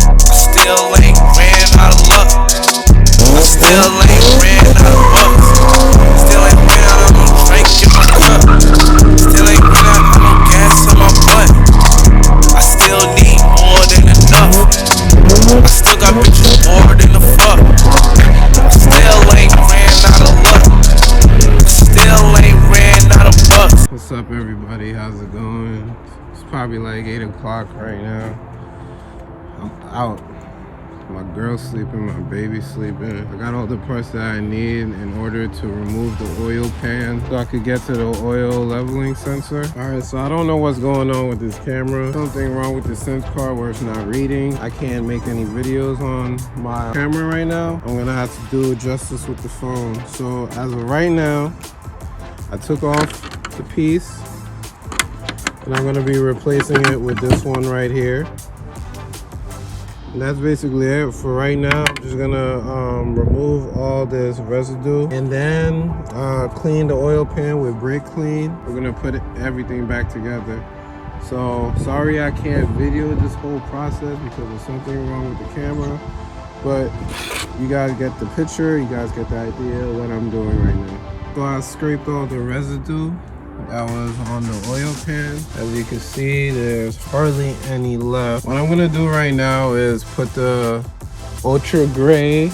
I still ain't ran out of luck. I still ain't ran out of bucks. Still ain't ran out of no drink in my cup. Still ain't ran out of no gas in my butt. I still need more than enough. I still got bitches more than the fuck. I still ain't ran out of luck. I still ain't ran out of bucks. What's up, everybody? How's it going? It's probably like 8 o'clock right now. I'm out. My girl's sleeping, my baby's sleeping. I got all the parts that I need in order to remove the oil pan so I could get to the oil leveling sensor. Alright, so I don't know what's going on with this camera. Something wrong with the sense card where it's not reading. I can't make any videos on my camera right now. I'm gonna have to do justice with the phone. So as of right now, I took off the piece and I'm gonna be replacing it with this one right here. And that's basically it for right now. I'm just gonna remove all this residue and then clean the oil pan with brake clean. We're gonna put everything back together. So sorry I can't video this whole process because there's something wrong with the camera, but you guys get the picture, you guys get the idea of what I'm doing right now. So I scraped all the residue that was on the oil pan. As you can see, there's hardly any left. What I'm gonna do right now is put the ultra gray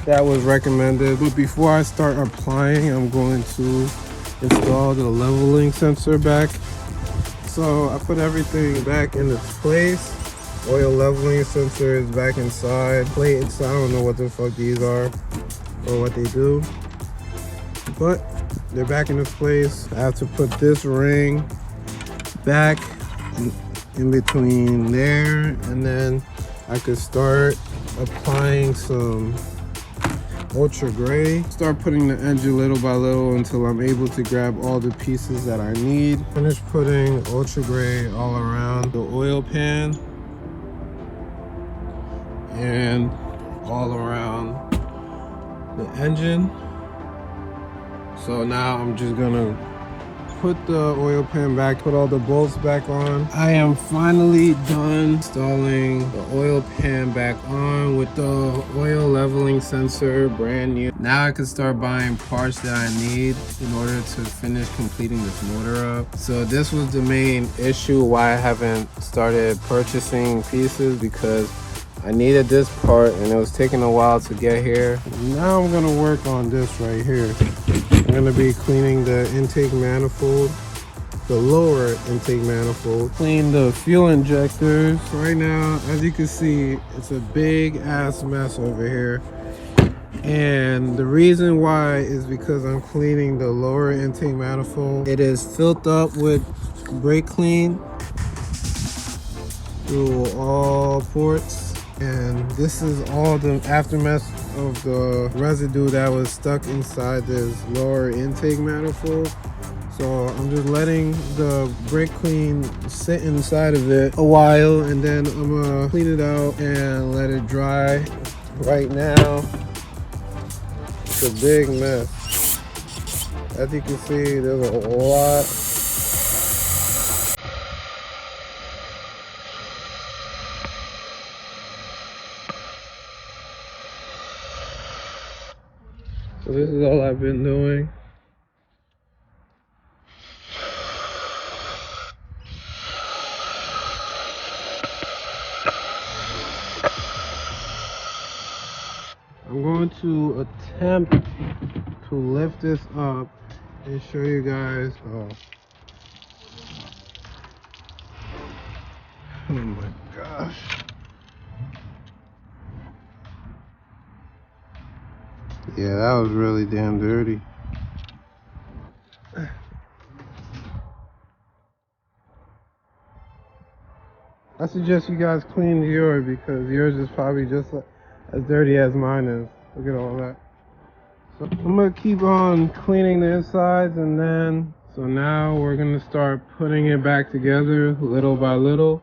that was recommended, but before I start applying, I'm going to install the leveling sensor back. So I put everything back in its place. Oil leveling sensor is back inside. Plates, I don't know what the fuck these are or what they do, but they're back in this place. I have to put this ring back in between there, and then I could start applying some ultra gray. Start putting the engine little by little until I'm able to grab all the pieces that I need. Finish putting ultra gray all around the oil pan and all around the engine. So now I'm just gonna put the oil pan back, put all the bolts back on. I am finally done installing the oil pan back on with the oil leveling sensor, brand new. Now I can start buying parts that I need in order to finish completing this motor up. So this was the main issue why I haven't started purchasing pieces, because I needed this part and it was taking a while to get here. Now I'm gonna work on this right here. I'm gonna be cleaning the intake manifold, the lower intake manifold, clean the fuel injectors. Right now, as you can see, it's a big ass mess over here. And the reason why is because I'm cleaning the lower intake manifold. It is filled up with brake clean through all ports. And this is all the aftermath of the residue that was stuck inside this lower intake manifold. So I'm just letting the brake clean sit inside of it a while, and then I'm gonna clean it out and let it dry. Right now, it's a big mess. As you can see, there's a lot. So this is all I've been doing. I'm going to attempt to lift this up and show you guys. Oh my gosh. Yeah, that was really damn dirty. I suggest you guys clean yours because yours is probably just as dirty as mine is. Look at all that. So I'm gonna keep on cleaning the insides, and then so now we're gonna start putting it back together little by little.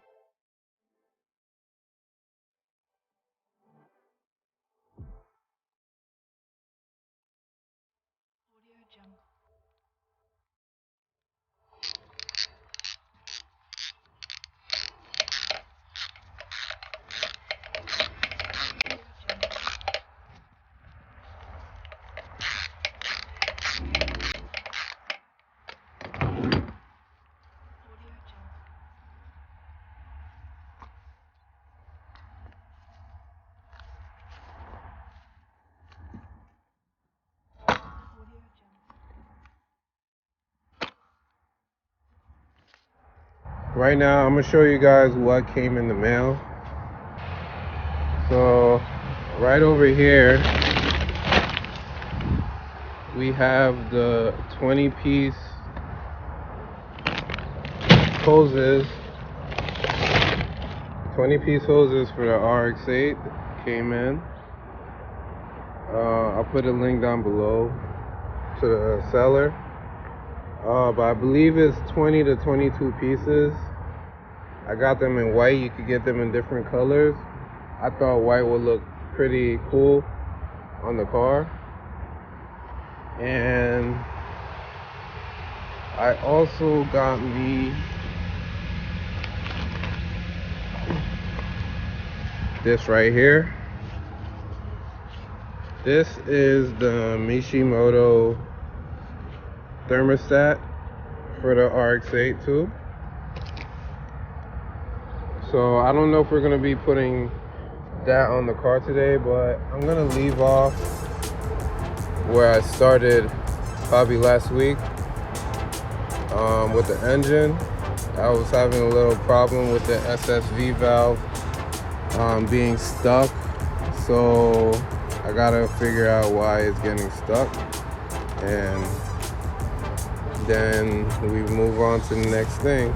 right now I'm gonna show you guys what came in the mail. So right over here we have the 20-piece hoses. 20-piece hoses for the RX-8 came in. I'll put a link down below to the seller. But I believe it's 20 to 22 pieces. I got them in white. You could get them in different colors. I thought white would look pretty cool on the car. And I also got me this right here. This is the Mishimoto thermostat for the RX-8 too. So I don't know if we're gonna be putting that on the car today, but I'm gonna leave off where I started probably last week with the engine. I was having a little problem with the SSV valve being stuck, so I gotta figure out why it's getting stuck, and then we move on to the next thing.